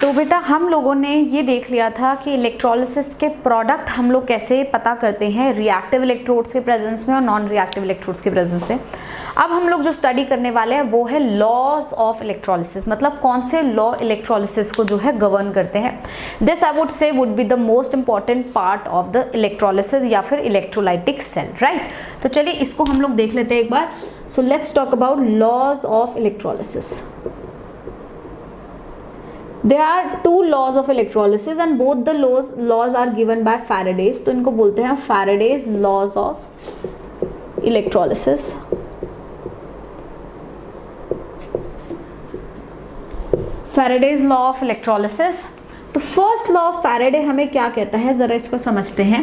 तो बेटा हम लोगों ने ये देख लिया था कि इलेक्ट्रोलिसिस के प्रोडक्ट हम लोग कैसे पता करते हैं रिएक्टिव इलेक्ट्रोड्स के प्रेजेंस में और नॉन रिएक्टिव इलेक्ट्रोड्स के प्रेजेंस में। अब हम लोग जो स्टडी करने वाले हैं वो है लॉज ऑफ इलेक्ट्रोलिसिस, मतलब कौन से लॉ इलेक्ट्रोलिसिस को जो है गवर्न करते हैं। This I would say would be the most important part of the electrolysis या फिर इलेक्ट्रोलाइटिक सेल, राइट। तो चलिए इसको हम लोग देख लेते हैं एक बार। So let's talk about laws of electrolysis. There are two laws of electrolysis and both the laws are given by Faraday's, तो इनको बोलते हैं Faraday's laws of electrolysis। Faraday's law of electrolysis। तो फर्स्ट लॉ ऑफ Faraday हमें क्या कहता है, जरा इसको समझते हैं।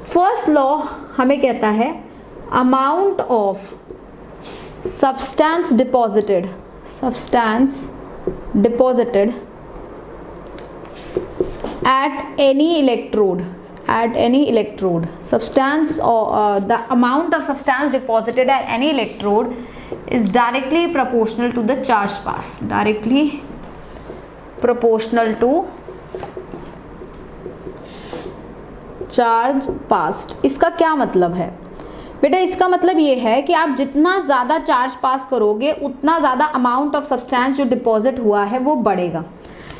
फर्स्ट लॉ हमें कहता है amount of substance deposited at any electrode substance or the amount of substance deposited at any electrode is directly proportional to the charge pass, directly proportional to charge passed। इसका क्या मतलब है बेटा? इसका मतलब ये है कि आप जितना ज़्यादा चार्ज पास करोगे उतना ज़्यादा अमाउंट ऑफ सब्सटेंस जो डिपॉजिट हुआ है वो बढ़ेगा।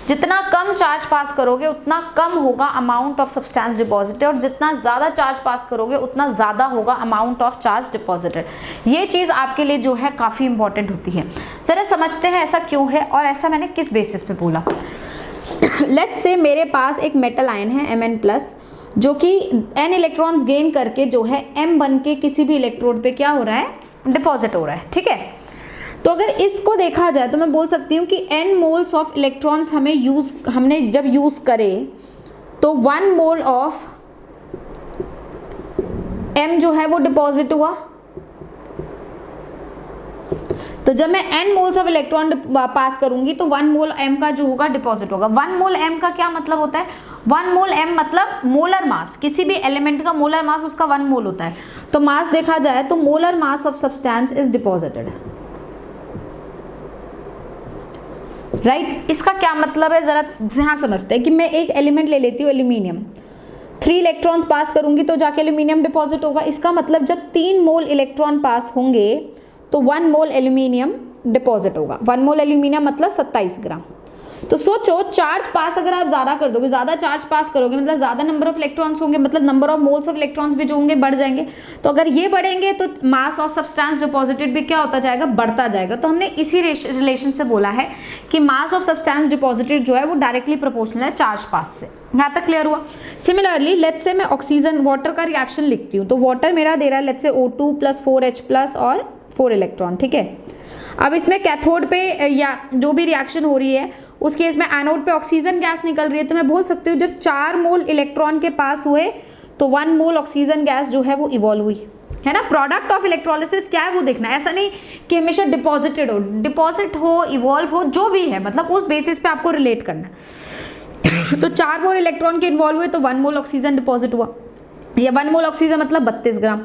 जितना कम चार्ज पास करोगे उतना कम होगा अमाउंट ऑफ सब्सटेंस डिपॉजिटेड, और जितना ज़्यादा चार्ज पास करोगे उतना ज़्यादा होगा अमाउंट ऑफ चार्ज डिपॉजिटेड। ये चीज़ आपके लिए जो है काफ़ी इंपॉर्टेंट होती है। ज़रा समझते हैं ऐसा क्यों है और ऐसा मैंने किस बेसिस पे बोला। लेट्स से मेरे पास एक मेटल आयन है Mn+, जो कि n इलेक्ट्रॉन्स गेन करके जो है m बन के किसी भी इलेक्ट्रोड पे क्या हो रहा है, डिपॉजिट हो रहा है, ठीक है। तो अगर इसको देखा जाए तो मैं बोल सकती हूँ कि n मोल्स ऑफ इलेक्ट्रॉन्स हमने जब यूज़ करे तो 1 मोल ऑफ m जो है वो डिपॉजिट हुआ। तो जब मैं n मोल्स ऑफ इलेक्ट्रॉन पास करूंगी तो 1 मोल m का जो होगा डिपॉजिट होगा। 1 मोल m का क्या मतलब होता है? 1 मोल m मतलब मोलर मास, किसी भी एलिमेंट का मोलर मास उसका 1 मोल होता है। तो मास देखा जाए तो molar mass of substance is deposited, right. इसका क्या मतलब है जरा यहाँ समझते हैं कि मैं एक एलिमेंट ले लेती हूँ एल्यूमिनियम, 3 इलेक्ट्रॉन्स पास करूंगी तो जाके एल्यूमिनियम डिपॉजिट होगा। इसका मतलब जब 3 मोल इलेक्ट्रॉन पास होंगे तो 1 मोल एल्यूमिनियम डिपॉजिट होगा। 1 मोल एल्यूमिनियम मतलब 27 ग्राम। तो सोचो चार्ज पास अगर आप ज़्यादा कर दोगे, ज़्यादा चार्ज पास करोगे मतलब ज़्यादा नंबर ऑफ इलेक्ट्रॉन्स होंगे, मतलब number of moles of electrons भी जो होंगे बढ़ जाएंगे। तो अगर ये बढ़ेंगे तो मास ऑफ सब्सटेंस डिपॉजिटेड भी क्या होता जाएगा, बढ़ता जाएगा। तो हमने इसी रिलेशन से बोला है कि मास ऑफ सब्सटेंस डिपॉजिटेड जो है वो डायरेक्टली प्रोपोर्शनल है चार्ज पास से। यहाँ तक क्लियर हुआ। सिमिलरली लेट्स से मैं ऑक्सीजन वाटर का रिएक्शन लिखती हूँ। तो वाटर मेरा दे रहा है लेट्स से O2 + 4H+ और 4 इलेक्ट्रॉन, ठीक है। अब इसमें कैथोड पे या जो भी रिएक्शन हो रही है उस केस में एनोड पे ऑक्सीजन गैस निकल रही है। तो मैं बोल सकती हूँ जब 4 मोल इलेक्ट्रॉन के पास हुए तो 1 मोल ऑक्सीजन गैस जो है वो इवॉल्व हुई, है ना। प्रोडक्ट ऑफ इलेक्ट्रोलिसिस क्या है वो देखना है, ऐसा नहीं कि हमेशा डिपॉजिटेड हो, डिपॉजिट हो, इवॉल्व हो, जो भी है मतलब उस बेसिस पे आपको रिलेट करना है। तो 4 मोल इलेक्ट्रॉन के इन्वॉल्व हुए तो 1 मोल ऑक्सीजन डिपॉजिट हुआ। ये 1 मोल ऑक्सीजन मतलब 32 ग्राम।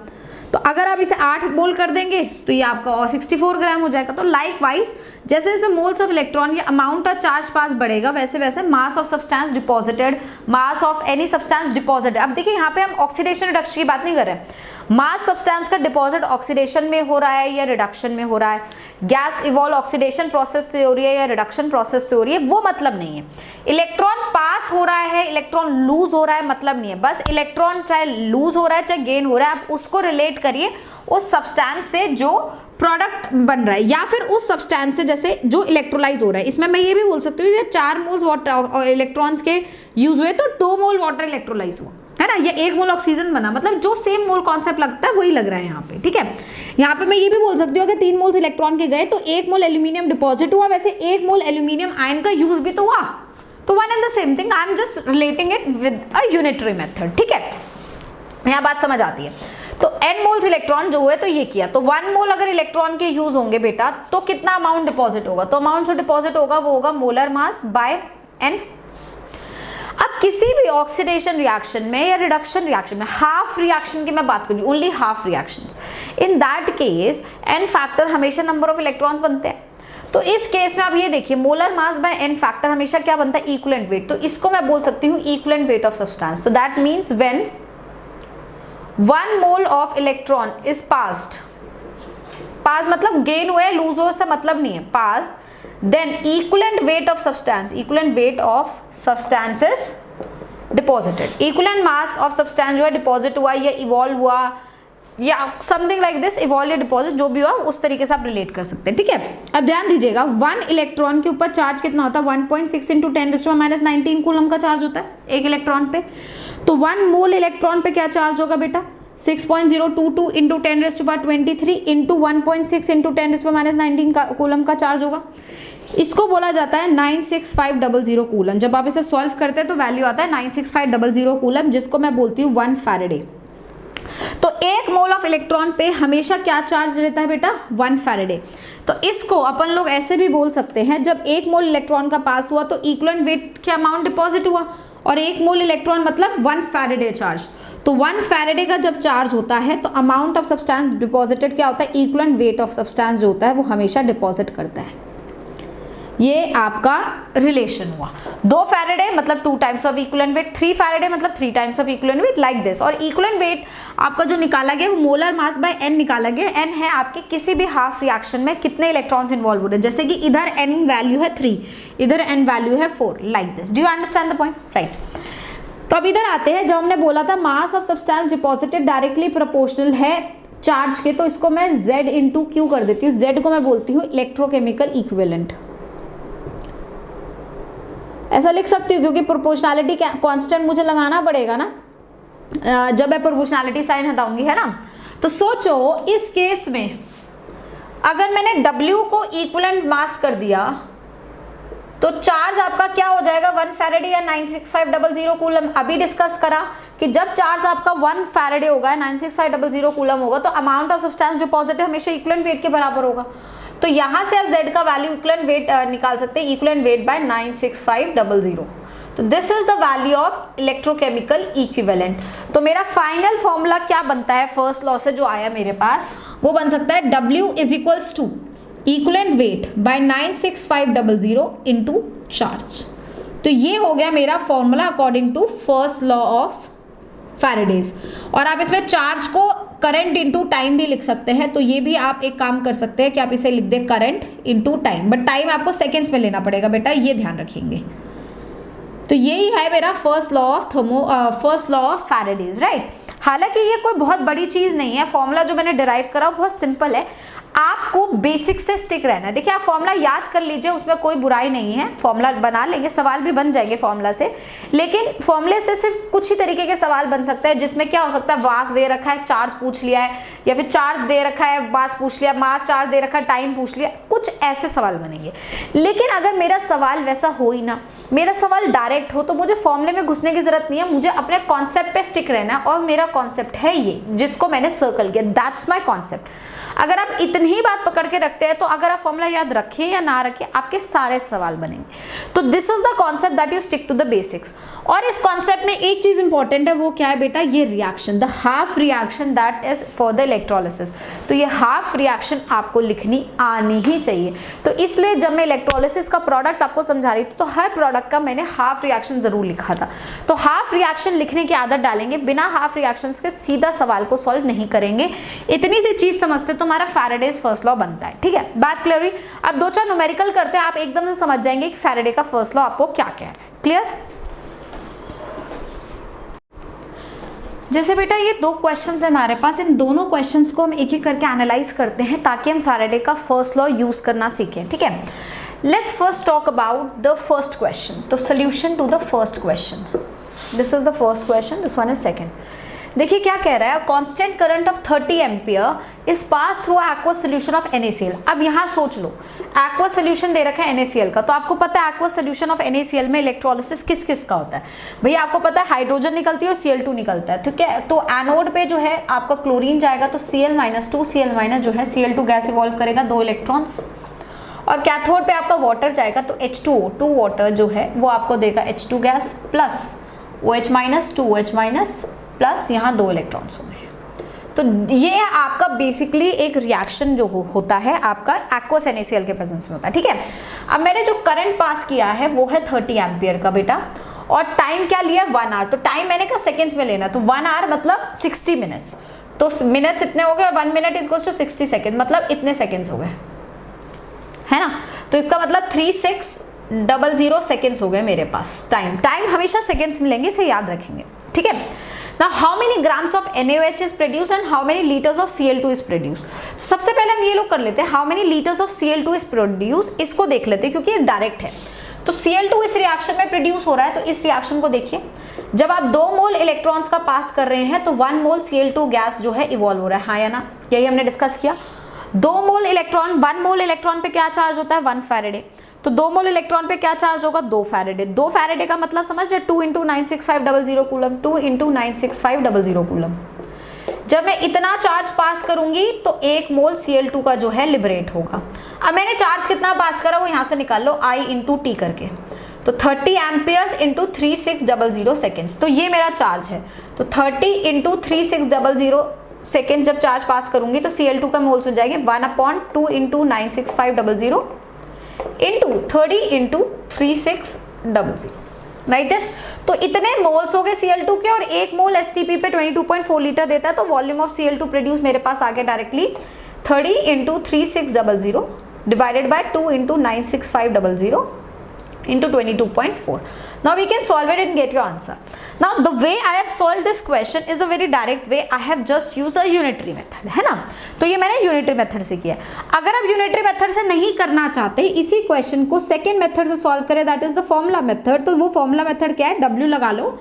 तो अगर आप इसे 8 मोल कर देंगे तो ये आपका और 64 ग्राम हो जाएगा। तो लाइक वाइज जैसे जैसे मोल्स ऑफ इलेक्ट्रॉन या अमाउंट ऑफ चार्ज पास बढ़ेगा वैसे वैसे मास of substance deposited, mass of any substance deposited. अब देखिए यहाँ पे हम ऑक्सीडेशन रिडक्शन की बात नहीं कर रहे हैं। मास सब्सटेंस का डिपॉजिट ऑक्सीडेशन में हो रहा है या रिडक्शन में हो रहा है, गैस इवॉल्व ऑक्सीडेशन प्रोसेस से हो रही है या रिडक्शन प्रोसेस से हो रही है, वो मतलब नहीं है। इलेक्ट्रॉन पास हो रहा है, इलेक्ट्रॉन लूज हो रहा है, मतलब नहीं है। बस इलेक्ट्रॉन चाहे लूज हो रहा है चाहे गेन हो रहा है, आप उसको रिलेट करिए उस सब्सटेंस से जो प्रोडक्ट बन रहा है या फिर उस सब्सटेंस से जैसे जो इलेक्ट्रोलाइज हो रहा है। इसमें मैं ये भी बोल सकती हूँ 4 मोल्स वाटर इलेक्ट्रॉन्स के यूज हुए तो 2 मोल वाटर इलेक्ट्रोलाइज हुआ, है ना। ये 1 मोल ऑक्सीजन बना, मतलब जो सेम मोल कॉन्सेप्ट लगता है वही लग रहा है यहाँ पे, ठीक है। यहाँ पे मैं ये भी बोल सकती हूँ अगर 3 मोल्स इलेक्ट्रॉन के गए तो 1 मोल एल्यूमिनियम डिपॉजिट हुआ, वैसे 1 मोल एल्यूमिनियम आयन का यूज भी तो हुआ। तो one and the same thing, I am just relating it with a unitary method, ठीक है। यहाँ बात समझ आती है। तो n मोल्स इलेक्ट्रॉन जो हुए तो ये किया, तो 1 मोल अगर इलेक्ट्रॉन के यूज होंगे बेटा तो कितना अमाउंट डिपॉजिट होगा, तो अमाउंट जो डिपॉजिट होगा वो होगा मोलर मास बाय n। अब किसी भी ऑक्सीडेशन रिएक्शन में या रिडक्शन रिएक्शन में, हाफ रिएक्शन की मैं बात कर रही हूँ, only half reactions, in that case n factor हमेशा नंबर ऑफ इलेक्ट्रॉन्स बनते हैं। तो इस केस में आप ये देखिए molar mass by n factor हमेशा क्या बनता है, इक्विवेलेंट वेट। तो इसको मैं बोल सकती हूँ इक्विवेलेंट वेट ऑफ सब्सटेंस। तो that means when 1 mole of electron is pass मतलब गेन हुए लूज हुए से मतलब नहीं है, pass, then equivalent weight of substance, equivalent weight of substance is deposited. Equivalent mass of substance जो है डिपॉजिट हुआ या इवॉल्व हुआ या समथिंग लाइक दिस, इवॉल्व या डिपॉजिट जो भी हुआ उस तरीके से आप रिलेट कर सकते हैं, ठीक है। अब ध्यान दीजिएगा 1 इलेक्ट्रॉन के ऊपर चार्ज कितना होता है, 1.6 × 10⁻⁻19 कूलम का चार्ज होता है एक इलेक्ट्रॉन पे। तो 1 मोल इलेक्ट्रॉन पे क्या चार्ज होगा बेटा, 6.022 × 10⁻23 × 1.6 × 10⁻⁻19 का कूलम का चार्ज होगा। इसको बोला जाता है 96500 कूलम। जब आप इसे सॉल्व करते हैं तो वैल्यू आता है 96500 कूलम, जिसको मैं बोलती हूँ 1 फैराडे। तो 1 मोल ऑफ इलेक्ट्रॉन पे हमेशा क्या चार्ज रहता है बेटा, 1 फैराडे। तो इसको अपन लोग ऐसे भी बोल सकते हैं, जब 1 मोल इलेक्ट्रॉन का पास हुआ तो इक्विवेलेंट वेट के अमाउंट डिपॉजिट हुआ, और 1 मोल इलेक्ट्रॉन मतलब 1 फैराडे चार्ज। तो 1 फैराडे का जब चार्ज होता है तो अमाउंट ऑफ सब्सटेंस डिपॉजिटेड क्या होता है, इक्विवेलेंट वेट ऑफ सब्सटेंस जो होता है वो हमेशा डिपॉजिट करता है। ये आपका रिलेशन हुआ। 2 फैराडे मतलब 2 times of equivalent weight, 3 Faraday मतलब 3 times of equivalent weight, like this. और इक्विवेलेंट वेट आपका जो निकाला गया वो मोलर मास बाय n निकाला गया। n है आपके किसी भी हाफ रिएक्शन में कितने इलेक्ट्रॉन्स इन्वॉल्व हो रहे हैं, जैसे कि इधर n वैल्यू है 3, इधर n वैल्यू है 4, like this. Do you understand the point, right. तो अब इधर आते हैं, जब हमने बोला था मास of substance deposited directly proportional है चार्ज के, तो इसको मैं Z × Q कर देती हूँ। Z को मैं बोलती हूँ इलेक्ट्रोकेमिकल इक्विवेलेंट, ऐसा लिख सकती हूँ क्योंकि प्रोपोर्शनैलिटी कांस्टेंट मुझे लगाना पड़ेगा ना जब मैं प्रोपोर्शनैलिटी साइन हटाऊंगी, है ना। तो सोचो इस केस में अगर मैंने W को इक्विवेलेंट मास कर दिया तो चार्ज आपका क्या हो जाएगा, 1 फैराडे या 96500 कूलम। अभी डिस्कस करा कि जब चार्ज आपका 1 फैराडे होगा, 96500 कूलम होगा, तो अमाउंट ऑफ सब्सटेंस डिपॉजिट हमेशा इक्विवेलेंट वेट के बराबर होगा। तो यहां से आप Z का वैल्यू इक्विवेलेंट वेट निकाल सकते हैं, इक्विवेलेंट वेट बाय 96500। तो this is the value of electrochemical equivalent. तो मेरा फाइनल फॉर्मूला क्या बनता है फर्स्ट लॉ से जो आया मेरे पास, वो बन सकता है W is equals to equivalent weight by 96500 into charge. तो ये हो गया मेरा formula according to first law of Faraday's. और आप इसमें चार्ज को करंट इनटू टाइम भी लिख सकते हैं। तो ये भी आप एक काम कर सकते हैं कि आप इसे लिख दें current into time, but time आपको सेकेंड्स में लेना पड़ेगा बेटा, ये ध्यान रखेंगे। तो यही है मेरा first law of Faraday's, right. हालांकि ये कोई बहुत बड़ी चीज नहीं है, फॉर्मूला जो मैंने डिराइव करा बहुत सिंपल है, आपको बेसिक से स्टिक रहना है। देखिए आप फॉर्मूला याद कर लीजिए, उसमें कोई बुराई नहीं है, फॉर्मूला बना लेंगे, सवाल भी बन जाएंगे फॉर्मूला से। लेकिन फॉर्मूले से सिर्फ कुछ ही तरीके के सवाल बन सकते हैं, जिसमें क्या हो सकता है, मास दे रखा है चार्ज पूछ लिया है, या फिर चार्ज दे रखा है मास पूछ लिया, मास चार्ज दे रखा है टाइम पूछ लिया, कुछ ऐसे सवाल बनेंगे। लेकिन अगर मेरा सवाल वैसा हो ही ना, मेरा सवाल डायरेक्ट हो, तो मुझे फॉर्मूले में घुसने की जरूरत नहीं है, मुझे अपने कॉन्सेप्ट पे स्टिक रहना है। और मेरा कॉन्सेप्ट है ये जिसको मैंने सर्कल किया, दैट्स माई कॉन्सेप्ट। अगर आप इतनी ही बात पकड़ के रखते हैं तो अगर आप फॉर्मूला याद रखें या ना रखें, आपके सारे सवाल बनेंगे। तो this is the concept that you stick to the basics. और इस कॉन्सेप्ट में एक चीज इंपॉर्टेंट है, वो क्या है बेटा, ये reaction, the half reaction that is for the electrolysis. तो ये हाफ रिएक्शन आपको लिखनी आनी ही चाहिए। तो इसलिए जब मैं इलेक्ट्रोलिसिस का प्रोडक्ट आपको समझा रही थी तो हर प्रोडक्ट का मैंने हाफ रिएक्शन जरूर लिखा था। तो हाफ रिएक्शन लिखने की आदत डालेंगे, बिना हाफ रिएक्शंस के सीधा सवाल को सॉल्व नहीं करेंगे। इतनी सी चीज समझते तो हमारा फैराडेज फर्स्ट लॉ बनता है, ठीक है। बात क्लियर हुई। अब 2-4 न्यूमेरिकल करते हैं, आप एकदम से समझ जाएंगे कि फैराडे का फर्स्ट लॉ आपको क्या कह रहा है। क्लियर। जैसे बेटा ये 2 क्वेश्चंस है हमारे पास, इन दोनों क्वेश्चंस को हम एक एक करके एनालाइज करते हैं ताकि हम फैराडे का फर्स्ट लॉ यूज करना सीखें, ठीक है। Let's first talk about the first question. तो solution to the first question, this is the first question, this one is second. देखिए क्या कह रहा है, constant current of 30 ampere is pass through aqueous solution of NaCl। अब यहाँ सोच लो, aqueous solution दे रखा है NaCl का, तो आपको पता है एक्वस सोल्यूशन ऑफ NaCl में इलेक्ट्रोलिसिस किस किस का होता है भैया, आपको पता है हाइड्रोजन निकलती है और Cl2 निकलता है, ठीक है। तो एनोड पे जो है आपका क्लोरीन जाएगा, तो Cl-2 Cl- जो है Cl2 गैस इवॉल्व करेगा 2 इलेक्ट्रॉन्स, और कैथोड पे आपका वाटर जाएगा, तो H2O 2 वाटर जो है वो आपको देगा H2 gas plus OH- 2OH- plus यहाँ 2 इलेक्ट्रॉन्स होंगे। तो ये आपका बेसिकली एक रिएक्शन जो होता है आपका एक्वस NaCl के प्रेजेंस में होता है, ठीक है। अब मैंने जो करंट पास किया है वो है 30 एम्पियर का बेटा, और टाइम क्या लिया 1 आवर, तो टाइम मैंने कहा सेकेंड्स में लेना, तो 1 आवर मतलब 60 मिनट्स, तो मिनट्स इतने हो गए और 1 मिनट इज टू 60 सेकेंड, मतलब इतने सेकेंड्स हो गए, है ना। तो इसका मतलब 3600 सेकेंड्स हो गए मेरे पास। टाइम हमेशा सेकेंड्स में लेंगे, इसे याद रखेंगे, ठीक है। Now how many grams of NaOH is produced and how many liters of Cl2 is produced? तो सबसे पहले हम ये लोग कर लेते हैं, how many liters of Cl2 is produced, इसको देख लेते हैं क्योंकि ये डायरेक्ट है। तो Cl2 इस रिएक्शन में प्रोड्यूस हो रहा है, तो इस रिएक्शन को देखिए, जब आप 2 मोल इलेक्ट्रॉन्स का पास कर रहे हैं तो 1 मोल Cl2 गैस जो है इवॉल्व हो रहा है, हाँ या ना, यही हमने डिस्कस किया। 2 मोल इलेक्ट्रॉन, 1 मोल इलेक्ट्रॉन पे क्या चार्ज होता है 1 फैरेडे, तो 2 मोल इलेक्ट्रॉन पे क्या चार्ज होगा 2 फैरेडे। 2 फैरेडे का मतलब समझ रहे, 2 × 96500 कूलम, 2 × 96500 कूलम। जब मैं इतना चार्ज पास करूंगी तो 1 मोल Cl2 का जो है लिबरेट होगा। अब मैंने चार्ज कितना पास करा वो यहां से निकाल लो, I × T करके, तो 30 एम्पियर्स × 3600 सेकेंड्स, तो ये मेरा चार्ज है। तो 30 × 3600 सेकेंड्स जब चार्ज पास करूंगी तो Cl2 का मोल्स हो जाएंगे 1/2 × 96500 into 30 into 3600, राइट दिस। तो इतने मोल्स हो गए Cl2 के, और 1 मोल STP पे 22.4 लीटर देता है, तो वॉल्यूम ऑफ Cl2 प्रोड्यूस मेरे पास आ गया directly 30 into 3600 divided by 2 into 96500 into 22.4. Now we can solve it and get your answer. Now the way I have solved this question is a very direct way. I have just used a unitary method, है ना। तो ये मैंने unitary method से किया। अगर आप unitary method से नहीं करना चाहते, इसी क्वेश्चन को सेकेंड मेथड से सॉल्व करें, that is the formula method. तो वो फॉर्मूला मेथड क्या है, W लगा लो,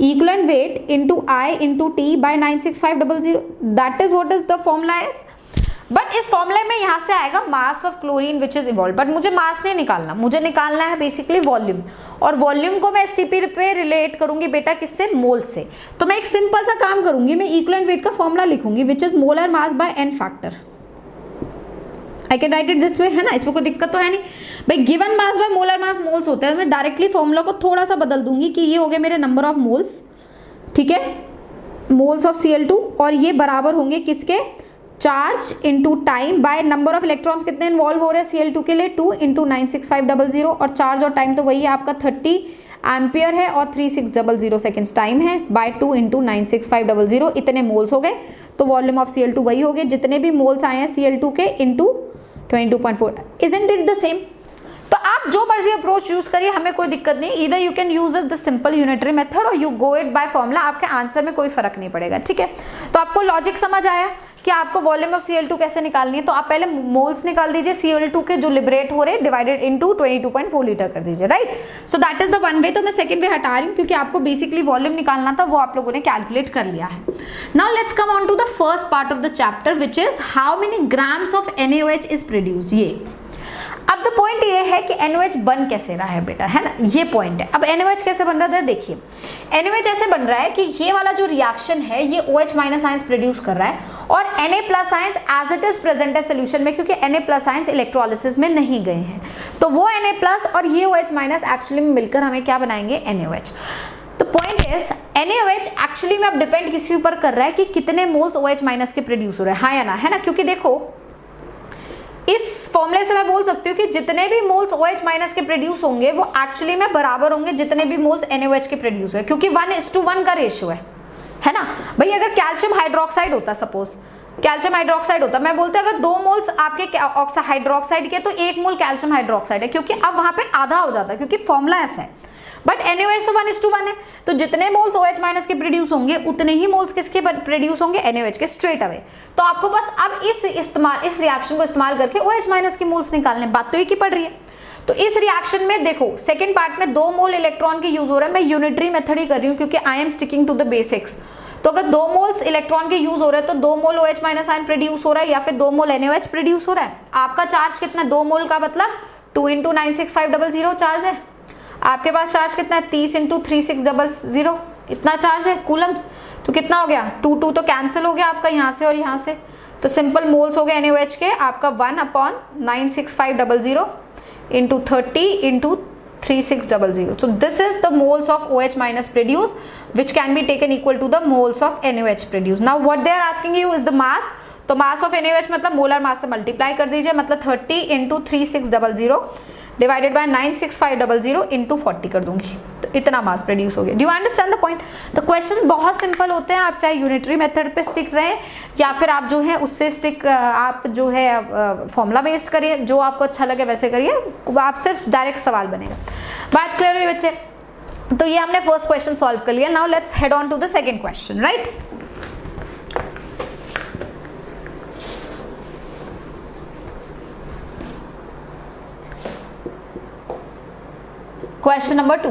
equivalent weight into I into T by 96500, that is what is the formula is. But इस फॉर्मूले में यहाँ से आएगा mass of chlorine which is evolve, but मुझे मास नहीं निकालना, मुझे निकालना है बेसिकली वॉल्यूम, और वॉल्यूम को मैं STP पे रिलेट करूंगी बेटा किससे, मोल से। तो मैं एक सिंपल सा काम करूंगी, मैं इक्विवेलेंट वेट का फॉर्मूला लिखूंगी which is molar mass by n factor. I can write it this way, है ना, इसमें कोई दिक्कत तो है नहीं भाई। Given mass by molar mass moles होता है, मैं डायरेक्टली फॉर्मूला को थोड़ा सा बदल दूंगी कि ये हो गए मेरे नंबर ऑफ मोल्स, ठीक है, मोल्स ऑफ Cl2, और ये बराबर होंगे किसके, charge into time by number of electrons कितने इन्वॉल्व हो रहे हैं Cl2 के लिए 2 × 96500, और चार्ज और टाइम तो वही है आपका 30 एम्पियर है और 3600 सेकेंड्स टाइम है, बाय 2 × 96500, इतने मोल्स हो गए। तो वॉल्यूम ऑफ Cl2 वही हो गए, जितने भी मोल्स आए हैं Cl2 के into 22.4। Isn't it the same. तो आप जो मर्जी अप्रोच यूज करिए, हमें कोई दिक्कत नहीं, इधर you can use the simple unitary method और you go it by formula, आपके आंसर में कोई फर्क नहीं पड़ेगा, ठीक है। तो आपको लॉजिक समझ आया कि आपको वॉल्यूम ऑफ Cl2 कैसे निकालनी है। तो आप पहले मोल्स निकाल दीजिए Cl2 के जो लिबरेट हो रहे, डिवाइडेड इनटू 22.4 लीटर कर दीजिए, right. So that is the one way. तो मैं सेकंड वे हटा रही हूँ क्योंकि आपको बेसिकली वॉल्यूम निकालना था, वो आप लोगों ने कैलकुलेट कर लिया है। Now let's come on to the first part of the chapter which is how many grams of NaOH is produce. ये अब द पॉइंट ये है कि NaOH बन कैसे रहा है बेटा, है ना, ये पॉइंट है। अब NaOH कैसे बन रहा है देखिए, NaOH ऐसे बन रहा है कि ये वाला जो रिएक्शन है ये OH माइनस आयंस प्रोड्यूस कर रहा है, और Na plus ions as it is present है सोल्यूशन में, क्योंकि Na प्लस आयंस इलेक्ट्रोलिसिस में नहीं गए हैं, तो वो Na प्लस और ये OH माइनस एक्चुअली में मिलकर हमें क्या बनाएंगे, NaOH। तो पॉइंट इज NaOH एक्चुअली में अब डिपेंड किसी ऊपर कर रहा है कि कितने मोल्स OH माइनस के प्रोड्यूस हो रहे हैं, हाँ या ना, है ना। क्योंकि देखो इस फॉर्मूले से मैं बोल सकती हूँ कि जितने भी मोल्स OH माइनस के प्रोड्यूस होंगे वो एक्चुअली में बराबर होंगे जितने भी मोल्स NaOH के प्रोड्यूस हुए, क्योंकि 1:1 का रेशियो है ना भाई। अगर कैल्शियम हाइड्रोक्साइड होता, सपोज कैल्शियम हाइड्रोक्साइड होता, मैं बोलते अगर 2 मोल्स आपके हाइड्रोक्साइड के तो 1 मोल कैल्शियम हाइड्रोक्साइड है, क्योंकि अब वहां पे आधा हो जाता है, क्योंकि फॉर्मूला ऐसा है। बट NaOH तो 1:1 है, तो जितने मोल्स OH माइनस के प्रोड्यूस होंगे उतने ही मोल्स किसके प्रोड्यूस होंगे, NaOH के, स्ट्रेट अवे। तो आपको बस अब इस रिएक्शन को इस्तेमाल करके OH माइनस के मोल्स निकालने, बात तो एक ही पड़ रही है। तो इस रिएक्शन में देखो सेकंड पार्ट में 2 मोल इलेक्ट्रॉन के यूज हो रहा है, मैं यूनिटरी मेथड ही कर रही हूँ क्योंकि I am sticking to the basics. तो अगर 2 मोल्स इलेक्ट्रॉन के यूज हो रहे हैं तो 2 मोल OH माइनस आयन प्रोड्यूस हो रहा है, या फिर 2 मोल NaOH प्रोड्यूस हो रहा है। आपका चार्ज कितना, 2 मोल का मतलब 2 × 96500 चार्ज है। आपके पास चार्ज कितना है, 30 × 3600, इतना चार्ज है कूलम्स। तो कितना हो गया, 2 तो कैंसिल हो गया आपका यहाँ से और यहाँ से, तो सिंपल मोल्स हो गए NaOH के आपका 1/96500 × 30 × 3600। So this is the moles of OH minus produced which can be taken equal to the moles of NaOH produced. Now what they are asking you is the mass. तो mass of NaOH मतलब molar mass से multiply कर दीजिए, मतलब 30 into 3600 divided by 96500 into 40 कर दूंगी, तो इतना मास प्रोड्यूस हो गया. Do you understand the point? तो क्वेश्चन बहुत सिंपल होते हैं, आप चाहे यूनिटरी मेथड पे स्टिक रहें या फिर आप जो है उससे स्टिक, आप जो है फॉर्मूला बेस्ड करिए, जो आपको अच्छा लगे वैसे करिए, आप सिर्फ डायरेक्ट सवाल बनेगा. बात क्लियर हुई बच्चे? तो ये हमने फर्स्ट क्वेश्चन सॉल्व कर लिया. Now let's head on to the second question, right? Question number 2.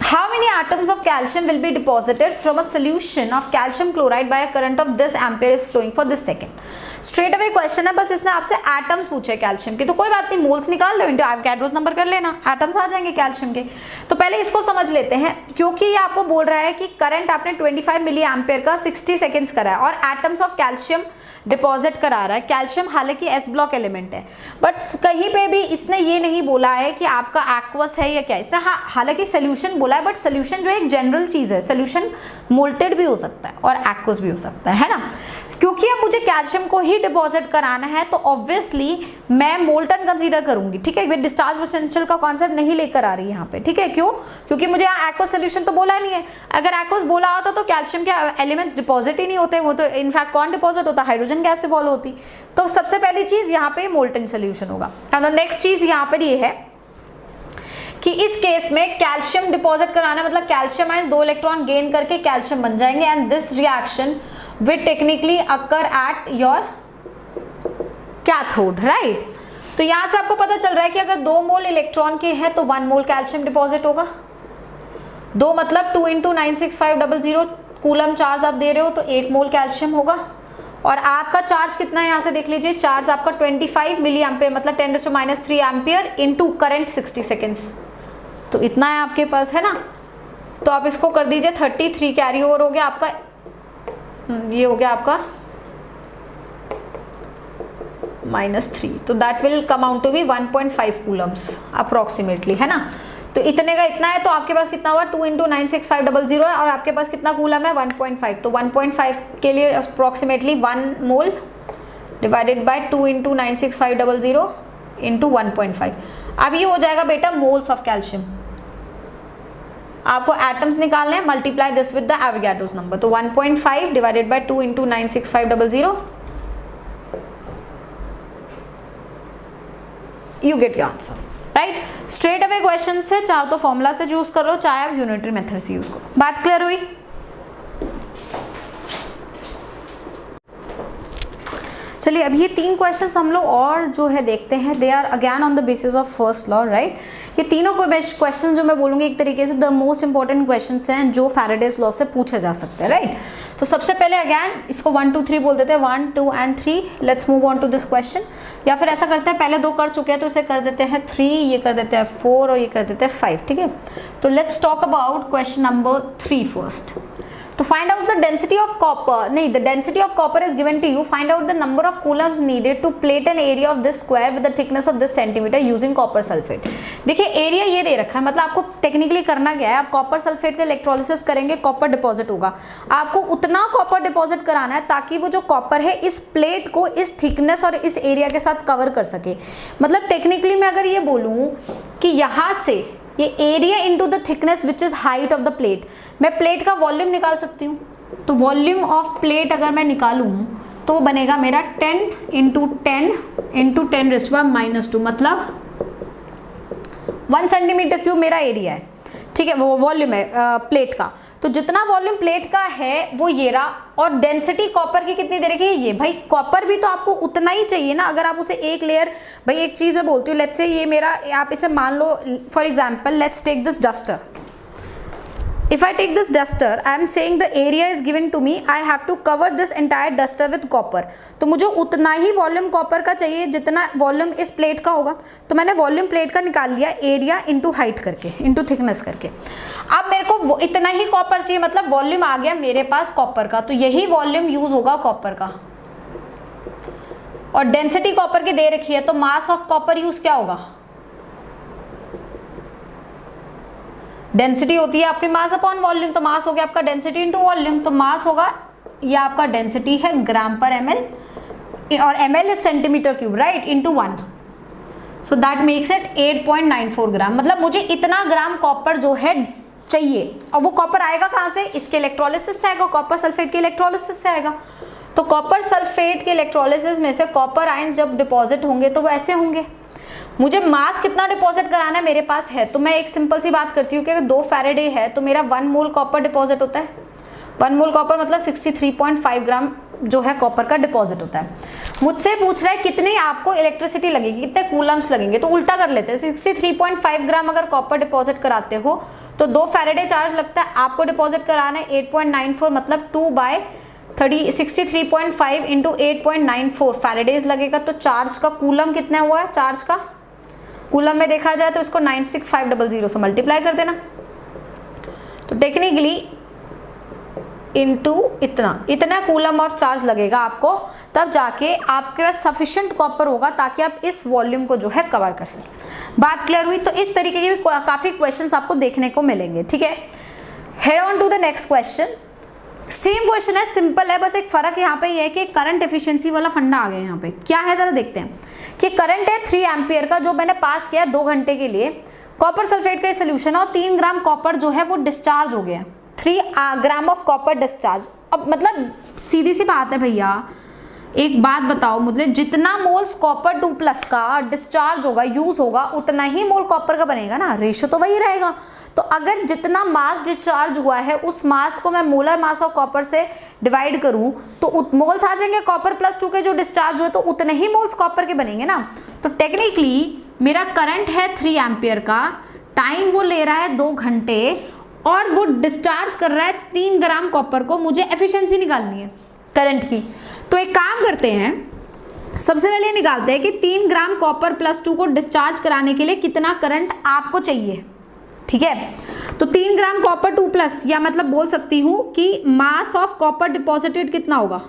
How many atoms of calcium will be deposited from a solution of calcium chloride by a current of this ampere is flowing for this second? Straight away question है, बस इसने आपसे atoms पूछे calcium के, तो कोई बात नहीं, मोल्स निकाल लो, इंटू एवोगाड्रोस नंबर कर लेना, एटम्स आ जाएंगे कैल्शियम के. तो पहले इसको समझ लेते हैं, क्योंकि ये आपको बोल रहा है कि करंट आपने 25 मिली एम्पेयर का 60 सेकेंड्स करा है और एटम्स ऑफ कैल्शियम डिपॉजिट करा रहा है. कैल्शियम हालांकि एस ब्लॉक एलिमेंट है, बट कहीं पे भी इसने ये नहीं बोला है कि आपका एक्वस है या क्या. इसने हालांकि सोल्यूशन बोला है, बट सोल्यूशन जो एक जनरल चीज़ है, सोल्यूशन मोल्टेड भी हो सकता है और एक्वस भी हो सकता है ना. क्योंकि अब मुझे कैल्शियम को ही डिपॉजिट कराना है तो ऑब्वियसली मैं मोल्टन कंसीडर करूंगी, ठीक है. डिस्चार्ज पोटेंशियल का कॉन्सेप्ट नहीं लेकर आ रही यहाँ पे, ठीक है. क्यों? क्योंकि मुझे यहाँ एक्वस सोल्यूशन तो बोला नहीं है. अगर एक्वस बोला होता तो कैल्शियम के एलिमेंट्स डिपॉजिट ही नहीं होते, वो तो इनफैक्ट कौन डिपॉजिट होता, हाइड्रोजन गैस से फॉलो होती. तो सबसे पहली चीज यहाँ पे मोल्टन सोल्यूशन होगा. एंड नेक्स्ट चीज यहाँ पर ये है कि इस केस में कैल्शियम डिपॉजिट कराना मतलब कैल्शियम आयन 2 इलेक्ट्रॉन गेन करके कैल्शियम बन जाएंगे, and this reaction will technically occur at your cathode, right. तो यहां से आपको पता चल रहा है कि अगर 2 मोल इलेक्ट्रॉन के हैं तो 1 मोल कैल्शियम डिपॉजिट होगा. 2 मतलब 2 इंटू 96500 कूलम चार्ज आप दे रहे हो तो 1 मोल कैल्शियम होगा. और आपका चार्ज कितना है, यहां से देख लीजिए, चार्ज आपका 25 मिली एम्पियर मतलब 10⁻³ एम्पियर इंटू करंट 60 सेकेंड्स, तो इतना है आपके पास, है ना. तो आप इसको कर दीजिए 33 कैरी ओवर हो गया आपका, ये हो गया आपका -3, तो that will come out to be 1.5 coulombs approximately, है ना. तो इतने का इतना है, तो आपके पास कितना हुआ, 2 इंटू 96500 है, और आपके पास कितना कूलम है, 1.5. तो 1.5 के लिए approximately 1 mole divided by 2 into 96500 into 1.5. अब ये हो जाएगा बेटा मोल्स ऑफ कैल्शियम. आपको एटम्स निकालने हैं, multiply this with the Avogadro's number. तो 1.5 divided by 2 into 96500, you get your answer, right. Straight away question से चाहे तो फॉर्मूला से यूज करो, चाहे आप यूनिटरी मेथड से यूज करो. बात क्लियर हुई? चलिए अब ये 3 क्वेश्चंस हम लोग और जो है देखते हैं. They are again on the basis of first law, right. ये तीनों क्वेश्चन जो मैं बोलूंगी एक तरीके से द मोस्ट इंपॉर्टेंट क्वेश्चंस हैं जो फैराडेज लॉ से पूछे जा सकते हैं, राइट. तो सबसे पहले अगेन इसको 1 2 3 बोल देते हैं, 1 2 and 3. Let's move on to this question. या फिर ऐसा करते हैं, पहले 2 कर चुके हैं तो इसे कर देते हैं 3, ये कर देते हैं 4 और ये कर देते हैं 5, ठीक है. तो let's talk about question number 3 first. तो find out the density of copper, नहीं, the density of copper is given to you. Find out the number of coulombs needed to plate an area of this square with the thickness of this centimetre using copper sulphate. देखिए area ये दे रखा है, मतलब आपको technically करना क्या है, आप कॉपर सल्फेट का इलेक्ट्रोलिसिस करेंगे, कॉपर डिपॉजिट होगा. आपको उतना कॉपर डिपॉजिट कराना है ताकि वो जो कॉपर है इस प्लेट को इस थिकनेस और इस एरिया के साथ कवर कर सके. मतलब टेक्निकली मैं अगर ये बोलूँ कि यहाँ से ये area into the thickness which is height of the plate, मैं प्लेट का वॉल्यूम निकाल सकती हूँ. तो वॉल्यूम ऑफ प्लेट अगर मैं निकालूँ तो वो बनेगा मेरा 10 इंटू 10 इंटू 10⁻⁻², मतलब 1 सेंटीमीटर क्यूब मेरा एरिया है, ठीक है, वो वॉल्यूम है प्लेट का. तो जितना वॉल्यूम प्लेट का है वो ये रहा, और डेंसिटी कॉपर की कितनी दे रखी है, ये. भाई कॉपर भी तो आपको उतना ही चाहिए ना. अगर आप उसे एक लेयर, भाई एक चीज मैं बोलती हूँ, लेट्स से ये मेरा, आप इसे मान लो for example, let's take this duster. If I take this duster, I am saying the area is given to me. I have to cover this entire duster with copper. तो मुझे उतना ही volume copper का चाहिए जितना volume इस plate का होगा. तो मैंने वॉल्यूम प्लेट का निकाल लिया, एरिया इंटू हाइट करके, इंटू थिकनेस करके. अब मेरे को इतना ही कॉपर चाहिए, मतलब वॉल्यूम आ गया मेरे पास कॉपर का, तो यही वॉल्यूम यूज होगा कॉपर का. और डेंसिटी कॉपर की दे रखी है, तो मास ऑफ कॉपर यूज क्या होगा, डेंसिटी होती है आपकी मास अपॉन वॉल्यूम, तो मास हो गया आपका डेंसिटी इंटू वॉल्यूम, तो मास होगा, ये आपका डेंसिटी है ग्राम पर ml, और ml is centimetre cube, right, into 1, so that makes it 8.94 ग्राम। मतलब मुझे इतना ग्राम कॉपर जो है चाहिए, और वो कॉपर आएगा कहाँ से, इसके इलेक्ट्रोलिसिस से आएगा, कॉपर सल्फेट के इलेक्ट्रोलिसिस से आएगा। तो कॉपर सल्फेट के इलेक्ट्रोलिसिस में से कॉपर आयंस जब डिपॉजिट होंगे तो वो ऐसे होंगे। मुझे मास कितना डिपॉजिट कराना है मेरे पास है, तो मैं एक सिंपल सी बात करती हूँ कि अगर 2 फैराडे है तो मेरा 1 मोल कॉपर डिपॉजिट होता है। 1 मोल कॉपर मतलब 63.5 ग्राम जो है कॉपर का डिपॉजिट होता है। मुझसे पूछ रहा है कितनी आपको इलेक्ट्रिसिटी लगेगी, कितने कूलम्स लगेंगे, तो उल्टा कर लेते हैं। 63.5 ग्राम अगर कॉपर डिपॉजिट कराते हो तो 2 फैराडे चार्ज लगता है, आपको डिपॉजिट कराना है 8.94 मतलब 2/63.5 इंटू 8.94 फैराडेज लगेगा। तो चार्ज का कूलम कितना हुआ है, चार्ज का कूलम में देखा जाए तो इसको 96500 से मल्टीप्लाई कर देना, तो टेक्निकली इनटू इतना कूलम ऑफ चार्ज लगेगा आपको, तब जाके आपके पास सफिशिएंट कॉपर होगा ताकि आप इस वॉल्यूम को जो है कवर कर सकें। बात क्लियर हुई? तो इस तरीके के भी काफी क्वेश्चंस आपको देखने को मिलेंगे, ठीक है। Head on to the next question. Same question है, सिंपल है, बस एक फर्क यहाँ पे ये है कि करंट एफिशिएंसी वाला फंडा आ गया। यहाँ पे क्या है जरा देखते हैं कि करंट है 3 एम्पियर का जो मैंने पास किया 2 घंटे के लिए, कॉपर सल्फेट का सोल्यूशन है और 3 ग्राम कॉपर जो है वो डिस्चार्ज हो गया, 3 ग्राम ऑफ कॉपर डिस्चार्ज। अब मतलब सीधी सी बात है भैया, एक बात बताओ मुझे, जितना मोल्स कॉपर 2+ का डिस्चार्ज होगा, यूज होगा, उतना ही मोल कॉपर का बनेगा ना, रेशियो तो वही रहेगा। तो अगर जितना मास डिस्चार्ज हुआ है उस मास को मैं मोलर मास ऑफ कॉपर से डिवाइड करूं तो मोल्स आ जाएंगे कॉपर +2 के जो डिस्चार्ज हुए, तो उतने ही मोल्स कॉपर के बनेंगे ना। तो टेक्निकली मेरा करंट है 3 एम्पियर का, टाइम वो ले रहा है 2 घंटे और वो डिस्चार्ज कर रहा है 3 ग्राम कॉपर को। मुझे एफिशिएंसी निकालनी है करंट की, तो एक काम करते हैं, सबसे पहले निकालते हैं कि 3 ग्राम कॉपर +2 को डिस्चार्ज कराने के लिए कितना करंट आपको चाहिए, ठीक है। तो 3 ग्राम कॉपर 2+, या मतलब बोल सकती हूं कि मास ऑफ कॉपर डिपॉजिटेड कितना होगा,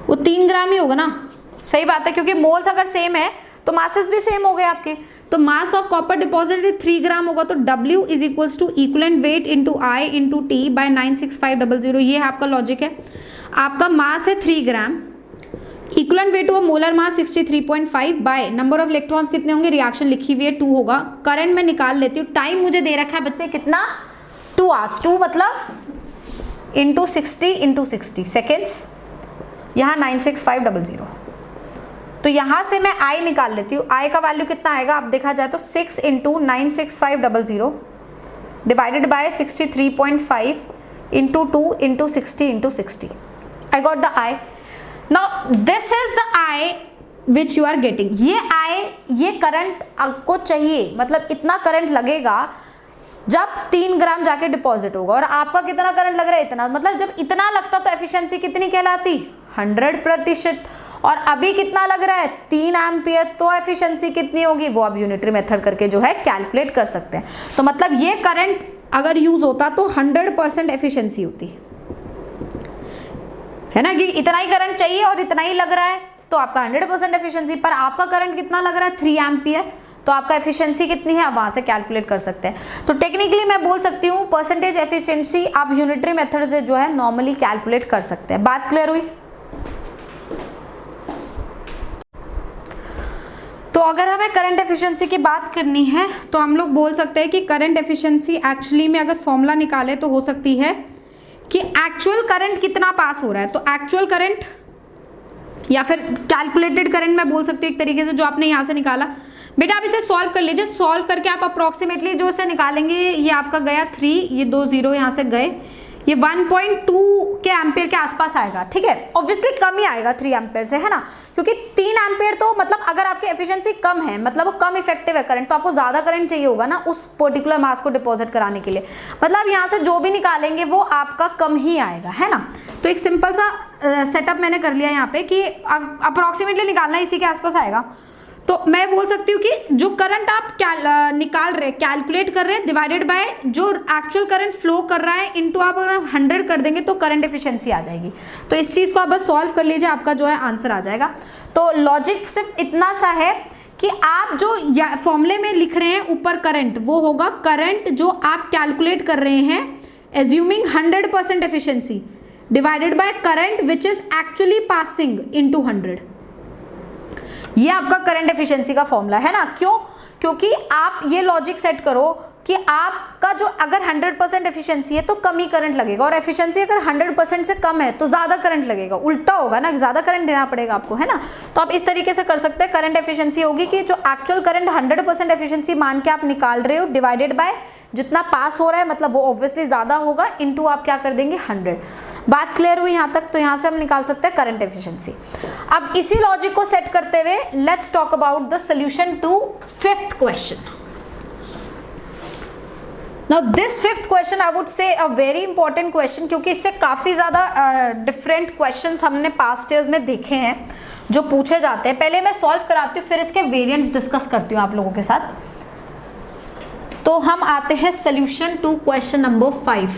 वो 3 ग्राम ही होगा ना, सही बात है, क्योंकि मोल्स अगर सेम है तो मासेस भी सेम हो गए आपके। तो mass of copper deposited 3 gram होगा, तो W is equals to equivalent weight into I into T by 96500। ये है आपका लॉजिक है। आपका मास है 3 ग्राम, इक्विवेलेंट वेट हुआ molar mass 63.5 by number of electrons कितने होंगे, रिएक्शन लिखी हुई है 2 होगा। करंट में निकाल लेती हूँ, टाइम मुझे दे रखा है बच्चे कितना, 2 आवर्स, 2 मतलब इंटू 60 सेकेंड्स, यहाँ 96500। तो यहाँ से मैं I निकाल लेती हूँ, I का वैल्यू कितना आएगा, अब देखा जाए तो 6 into 96500 divided by 63.5 into 2 into 60 I got the I। Now this is the I which you are getting. ये करंट आपको चाहिए, मतलब इतना करंट लगेगा जब 3 ग्राम जाके डिपॉजिट होगा, और आपका कितना करंट लग रहा है, इतना, मतलब जब इतना लगता तो एफिशिएंसी कितनी कहलाती, 100%। और अभी कितना लग रहा है, 3 एम्पियर, तो एफिशिएंसी कितनी होगी वो आप यूनिटरी मेथड करके जो है कैलकुलेट कर सकते हैं। तो मतलब ये करंट अगर यूज होता तो 100% एफिशिएंसी होती है ना, कि इतना ही करंट चाहिए और इतना ही लग रहा है तो आपका 100% एफिशिएंसी। पर आपका करंट कितना लग रहा है, 3 एम्पियर, तो आपका एफिशिएंसी कितनी है आप वहां से कैलकुलेट कर सकते हैं। तो टेक्निकली मैं बोल सकती हूँ परसेंटेज एफिशिएंसी आप यूनिटरी मेथड से जो है नॉर्मली कैलकुलेट कर सकते हैं। बात क्लियर हुई? तो अगर हमें करंट एफिशिएंसी की बात करनी है तो हम लोग बोल सकते हैं कि करंट एफिशिएंसी एक्चुअली में अगर फॉर्मूला निकाले तो हो सकती है कि एक्चुअल करंट कितना पास हो रहा है, तो एक्चुअल करंट या फिर कैलकुलेटेड करंट मैं बोल सकती हूँ एक तरीके से, जो आपने यहाँ से निकाला। बेटा आप इसे सॉल्व कर लीजिए, सॉल्व करके आप अप्रोक्सीमेटली जो इसे निकालेंगे, ये आपका गया 3, ये 2 0 यहाँ से गए, ये 1.2 के एम्पियर के आसपास आएगा, ठीक है। ऑब्वियसली कम ही आएगा 3 एम्पियर से, है ना, क्योंकि 3 एम्पियर तो मतलब अगर आपकी एफिशिएंसी कम है, मतलब वो कम इफेक्टिव है करंट, तो आपको ज़्यादा करंट चाहिए होगा ना उस पर्टिकुलर मास को डिपॉजिट कराने के लिए। मतलब यहाँ से जो भी निकालेंगे वो आपका कम ही आएगा, है ना। तो एक सिंपल सा सेटअप मैंने कर लिया यहाँ पे कि अप्रोक्सीमेटली निकालना इसी के आसपास आएगा। तो मैं बोल सकती हूँ कि जो करंट आप निकाल रहे, कैलकुलेट कर रहे हैं, डिवाइडेड बाय जो एक्चुअल करंट फ्लो कर रहा है इनटू आप अगर 100 कर देंगे तो करंट एफिशिएंसी आ जाएगी। तो इस चीज़ को आप बस सॉल्व कर लीजिए, आपका जो है आंसर आ जाएगा। तो लॉजिक सिर्फ इतना सा है कि आप जो फॉर्मूले में लिख रहे हैं ऊपर करंट, वो होगा करंट जो आप कैलकुलेट कर रहे हैं assuming 100% efficiency divided by current which is actually passing into 100। ये आपका करंट एफिशिएंसी का फॉर्मूला है ना। क्यों? क्योंकि आप ये लॉजिक सेट करो कि आपका जो अगर 100% एफिशिएंसी है तो कम ही करंट लगेगा, और एफिशिएंसी अगर 100% से कम है तो ज़्यादा करंट लगेगा, उल्टा होगा ना, ज़्यादा करंट देना पड़ेगा आपको, है ना। तो आप इस तरीके से कर सकते हैं, करंट एफिशिएंसी होगी कि जो एक्चुअल करंट 100% एफिशिएंसी मान के आप निकाल रहे हो डिवाइडेड बाय जितना पास हो रहा है, मतलब वो ऑब्वियसली ज़्यादा होगा, इनटू आप क्या कर देंगे 100। बात क्लियर हुई यहाँ तक? तो यहाँ से हम निकाल सकते हैं करंट एफिशिएंसी। अब इसी लॉजिक को सेट करते हुए let's talk about the solution to 5th question. Now this 5th question I would say a very important question, क्योंकि इससे काफ़ी ज़्यादा डिफरेंट क्वेश्चंस हमने पास्ट ईयर्स में देखे हैं जो पूछे जाते हैं। पहले मैं सॉल्व कराती हूँ, फिर इसके वेरिएंट्स डिस्कस करती हूँ आप लोगों के साथ। तो हम आते हैं solution to question number 5।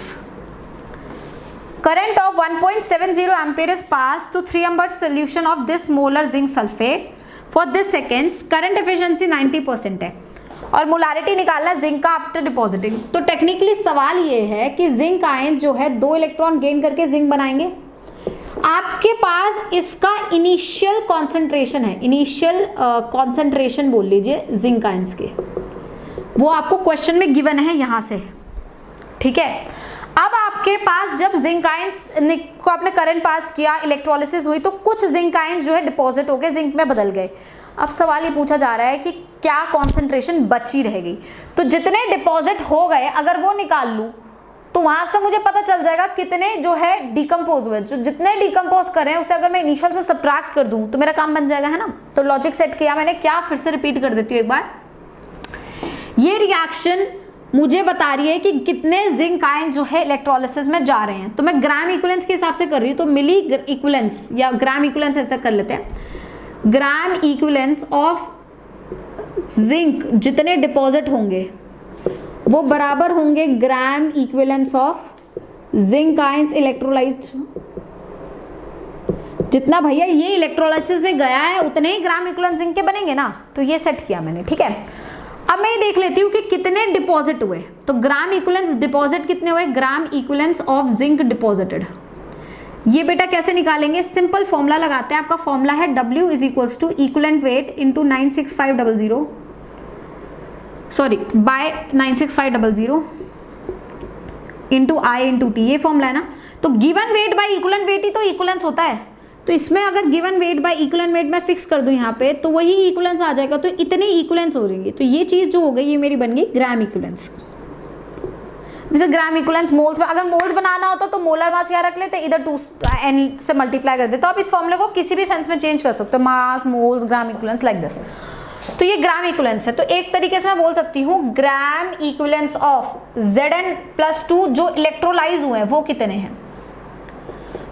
Current of 1.70 ampere is passed to 3 amber solution of this molar zinc sulfate for this seconds। current efficiency 90% है और मोलारिटी निकालना है जिंक का आफ्टर डिपॉजिटिंग। तो टेक्निकली सवाल ये है कि जिंक आयन जो है 2 इलेक्ट्रॉन गेन करके जिंक बनाएंगे। आपके पास इसका इनिशियल कॉन्सेंट्रेशन है, इनिशियल कॉन्सेंट्रेशन बोल लीजिए जिंक आयंस के, वो आपको क्वेश्चन में गिवन है यहाँ से, ठीक है। अब आपके पास जब जिंक आयंस को आपने करंट पास किया, इलेक्ट्रोलिसिस हुई, तो कुछ जिंक आयंस जो है डिपॉजिट हो गए, जिंक में बदल गए। अब सवाल ये पूछा जा रहा है कि क्या कॉन्सेंट्रेशन बची रहेगी। तो जितने डिपॉजिट हो गए अगर वो निकाल लूँ तो वहां से मुझे पता चल जाएगा कितने जो है डिकम्पोज हुए। जो जितने डिकम्पोज करें उसे अगर मैं इनिशियल से सब्ट्रैक्ट कर दूं तो मेरा काम बन जाएगा, है ना। तो लॉजिक सेट किया मैंने, क्या फिर से रिपीट कर देती हूँ एक बार। ये रिएक्शन मुझे बता रही है कि कितने जिंक आयन जो है इलेक्ट्रोलिसिस में जा रहे हैं। तो मैं ग्राम इक्विवेलेंस के हिसाब से कर रही हूँ, तो मिली इक्विवेलेंस या ग्राम इक्विवेलेंस ऐसा कर लेते हैं। ग्राम इक्विवेलेंस ऑफ जिंक जितने डिपॉजिट होंगे वो बराबर होंगे gram equivalents of zinc ions electrolysed. जितना भैया ये इलेक्ट्रोलाइसिस में गया है उतने ही ग्राम इक्विवेलेंस जिंक के बनेंगे ना। तो ये सेट किया मैंने, ठीक है। अब मैं ये देख लेती हूँ कि कितने डिपॉजिट हुए। तो ग्राम इक्विवेलेंस डिपॉजिट कितने हुए, ग्राम इक्विवेलेंस ऑफ जिंक डिपॉजिटेड। ये बेटा कैसे निकालेंगे, सिंपल फॉर्मूला लगाते हैं। आपका फॉर्मूला है W is equals to equivalent weight into 96500 sorry by 96500 into I into T, ये फॉर्मूला है ना। तो given weight by equivalent weight ही तो इक्विवेलेंस होता है। तो इसमें अगर given weight by equivalent weight मैं फिक्स कर दूं यहाँ पे तो वही इक्विवेलेंस आ जाएगा। तो इतने इक्विवेलेंस हो जाएंगे। तो ये चीज़ जो हो गई ये मेरी बन गई ग्राम इक्विवेलेंस। जैसे ग्राम इक्विवेलेंस मोल्स में, अगर मोल्स बनाना होता तो मोलर मास यहाँ रख लेते, इधर 2n से मल्टीप्लाई कर देते। तो आप इस फॉर्मूले को किसी भी सेंस में चेंज कर सकते हो, mass moles gram equivalents like this. तो ये ग्राम इक्विवेलेंस है। तो एक तरीके से मैं बोल सकती हूँ ग्राम इक्विवेलेंस ऑफ Zn+2 जो इलेक्ट्रोलाइज हुए हैं वो कितने हैं।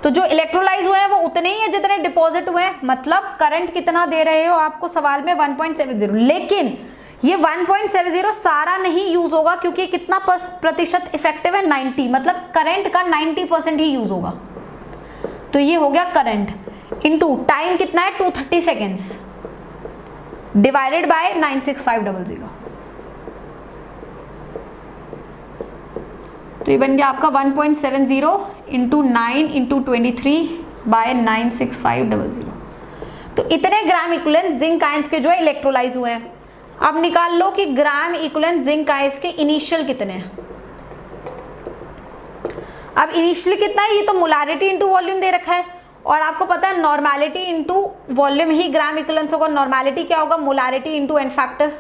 तो जो इलेक्ट्रोलाइज हुए हैं वो उतने ही है जितने डिपॉजिट हुए हैं। मतलब करंट कितना दे रहे हो आपको सवाल में 1.70, लेकिन ये 1.70 सारा नहीं यूज होगा क्योंकि कितना प्रतिशत इफेक्टिव है 90, मतलब करंट का 90% ही यूज होगा। तो ये हो गया करंट इनटू टाइम कितना है 230 सेकेंड्स डिवाइडेड बाय 96500। तो ये बन गया आपका 1.70 इंटू 9 इंटू 23 बाय 96500। तो इतने ग्राम इक्विवेलेंट जिंक आयंस के जो है इलेक्ट्रोलाइज हुए हैं। अब निकाल लो कि ग्राम इक्विवेलेंट जिंक आयंस के इनिशियल कितने हैं। अब इनिशियल कितना है, ये तो मोलारिटी इंटू वॉल्यूम दे रखा है और आपको पता है नॉर्मेलिटी इंटू वॉल्यूम ही ग्राम इक्विवेलेंस होगा। नॉर्मेलिटी क्या होगा, मोलारिटी इंटू एन फैक्टर।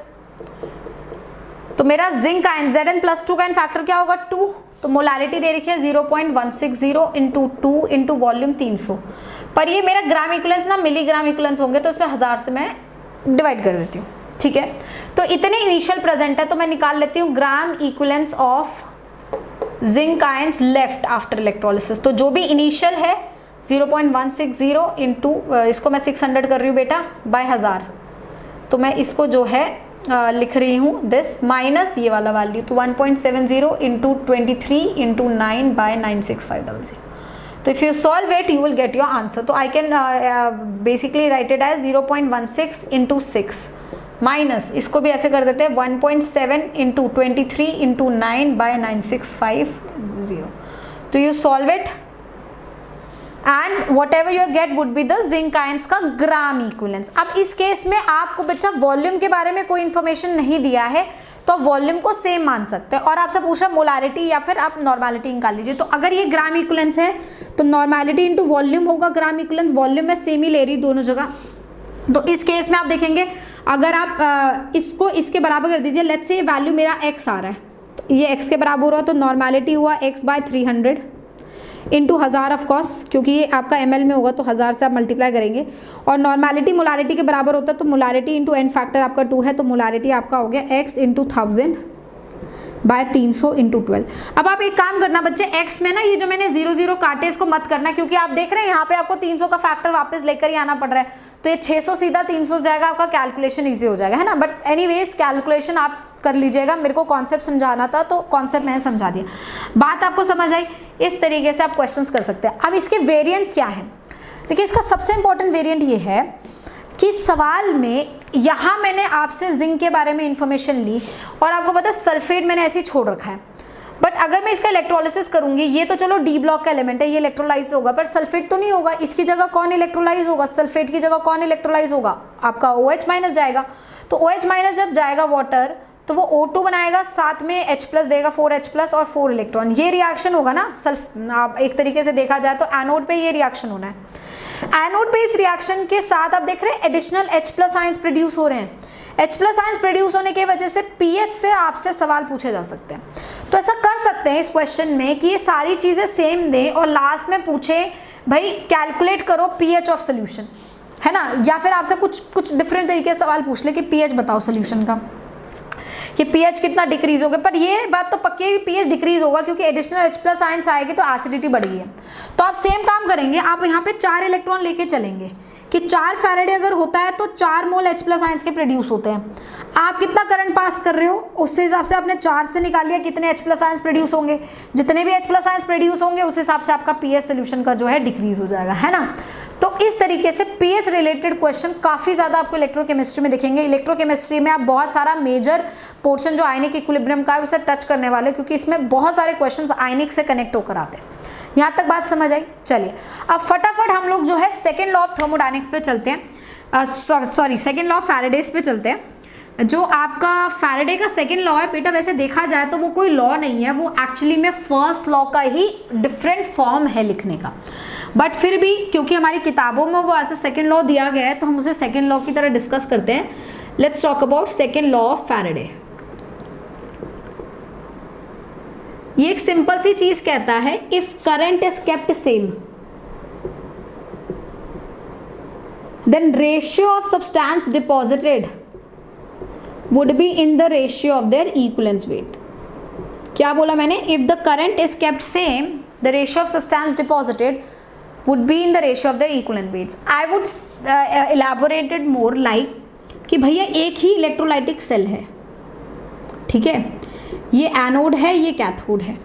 तो मेरा जिंक आयन Zn+2 का एन फैक्टर क्या होगा 2। तो मोलारिटी दे रखी है 0.160 इंटू 2 इंटू वॉल्यूम 300। पर ये मेरा ग्राम इक्विवेलेंस ना मिलीग्राम इक्विवेलेंस होंगे तो इसमें 1000 से मैं डिवाइड कर देती हूँ, ठीक है। तो इतने इनिशियल प्रेजेंट है तो मैं निकाल लेती हूँ gram equivalents of zinc ions left after electrolysis. तो जो भी इनिशियल है 0.160 इंटू इसको मैं 600 कर रही हूँ बेटा बाय 1000। तो मैं इसको जो है लिख रही हूँ दिस माइनस ये वाला वैल्यू। तो 1.70 इंटू 23 इंटू 9 बाय 96500। तो if you solve it you will get your answer. तो I can basically write it as 0.16 into 6 minus इसको भी ऐसे कर देते हैं 1.7 इंटू 23 इंटू 9 बाय 9650. तो you solve it and what ever you get would be the zinc ions का ग्राम equivalence. अब इस केस में आपको बच्चा वॉल्यूम के बारे में कोई इंफॉर्मेशन नहीं दिया है तो वॉल्यूम को सेम मान सकते हैं और आपसे पूछ रहा मोलारिटी या फिर आप नॉर्मेलिटी निकाल लीजिए. तो अगर ये ग्राम इक्विवेलेंस है तो नॉर्मेलिटी इंटू वॉल्यूम होगा ग्राम इक्विवेलेंस. वॉल्यूम में सेम ही ले रही दोनों जगह. तो इस केस में आप देखेंगे अगर आप इसको इसके बराबर कर दीजिए, लेट्स से वैल्यू मेरा x आ रहा है तो ये x के बराबर हो रहा है तो नॉर्मेलिटी हुआ x by 300 into 1000 of course, क्योंकि ये आपका ml में होगा तो 1000 से आप मल्टीप्लाई करेंगे. और नॉर्मेलिटी मोलारिटी के बराबर होता है तो मोलारिटी इंटू n फैक्टर आपका 2 है तो मोलारिटी आपका हो गया x इंटू 1000 बाय 300 इंटू 12. अब आप एक काम करना बच्चे, x में ना ये जो मैंने 0 काटे इसको मत करना, क्योंकि आप देख रहे हैं यहाँ पे आपको 300 का फैक्टर वापस लेकर ही आना पड़ रहा है. तो ये 600 सीधा 300 जाएगा, आपका कैलकुलेशन ईजी हो जाएगा, है ना. बट एनीवेज कैलकुलेशन आप कर लीजिएगा. मेरे को कॉन्सेप्ट समझाना था तो कॉन्सेप्ट मैंने समझा दिया. बात आपको समझ आई. इस तरीके से आप क्वेश्चंस कर सकते हैं. अब इसके वेरिएंट्स क्या है? देखिए इसका सबसे इंपॉर्टेंट वेरिएंट ये है कि सवाल में यहाँ मैंने आपसे जिंक के बारे में इंफॉर्मेशन ली और आपको पता है सल्फेट मैंने ऐसे ही छोड़ रखा है. बट अगर मैं इसका इलेक्ट्रोलिसिस करूंगी, ये तो चलो डी ब्लॉक का एलिमेंट है, ये इलेक्ट्रोलाइज होगा, पर सल्फेट तो नहीं होगा. इसकी जगह कौन इलेक्ट्रोलाइज होगा? सल्फेट की जगह कौन इलेक्ट्रोलाइज होगा? आपका OH माइनस जाएगा. तो OH माइनस जब जाएगा वाटर तो वो O2 बनाएगा, साथ में H+ देगा 4H+ और 4 इलेक्ट्रॉन. ये रिएक्शन होगा ना आप एक तरीके से देखा जाए तो एनोड पे ये रिएक्शन होना है. एनोड पे इस रिएक्शन के साथ आप देख रहे हैं एडिशनल H+ आयंस प्रोड्यूस हो रहे हैं. H+ आयंस प्रोड्यूस होने की वजह से pH से आपसे सवाल पूछे जा सकते हैं. तो ऐसा कर सकते हैं इस क्वेश्चन में कि ये सारी चीजें सेम दें और लास्ट में पूछे भाई कैलकुलेट करो pH ऑफ सोल्यूशन, है ना. या फिर आपसे कुछ डिफरेंट तरीके से सवाल पूछ ले कि pH बताओ सोल्यूशन का, कि pH कितना डिक्रीज होगा. पर ये बात तो पक्की है कि pH डिक्रीज होगा क्योंकि एडिशनल H+ आयंस आएगी तो एसिडिटी बढ़ी है. तो आप सेम काम करेंगे, आप यहाँ पे 4 इलेक्ट्रॉन लेके चलेंगे कि 4 फैराडे अगर होता है तो 4 मोल H+ आयंस के प्रोड्यूस होते हैं. आप कितना करंट पास कर रहे हो उस हिसाब से आपने 4 से निकाल लिया कितने H+ आयंस प्रोड्यूस होंगे. जितने भी H+ आयंस प्रोड्यूस होंगे उस हिसाब से आपका pH सोल्यूशन का जो है डिक्रीज हो जाएगा, है ना. तो इस तरीके से pH रिलेटेड क्वेश्चन काफ़ी ज़्यादा आपको इलेक्ट्रोकेमिस्ट्री में दिखेंगे. इलेक्ट्रोकेमिस्ट्री में आप बहुत सारा मेजर पोर्शन जो आयनिक इक्विलिब्रियम का है उसे टच करने वाले, क्योंकि इसमें बहुत सारे क्वेश्चंस आयनिक से कनेक्ट होकर आते हैं. यहाँ तक बात समझ आई. चलिए अब फटाफट हम लोग जो है सेकेंड लॉ ऑफ थर्मोडायनेमिक्स पे चलते हैं. सेकेंड लॉ ऑफ फैराडेज पे चलते हैं. जो आपका फैराडे का सेकेंड लॉ है बेटा, वैसे देखा जाए तो वो कोई लॉ नहीं है, वो एक्चुअली में फर्स्ट लॉ का ही डिफरेंट फॉर्म है लिखने का. बट फिर भी क्योंकि हमारी किताबों में वो ऐसे सेकेंड लॉ दिया गया है तो हम उसे सेकेंड लॉ की तरह डिस्कस करते हैं. Let's talk about second law of Faraday. ये एक सिंपल सी चीज कहता है, if current is kept same then ratio of substance deposited would be in the ratio of their equivalence weight. क्या बोला मैंने? If the current is kept same the ratio of substance deposited would be in the ratio of their equivalent weights. I would elaborate it more like कि भैया एक ही electrolytic cell है, ठीक है, ये एनोड है ये कैथोड है.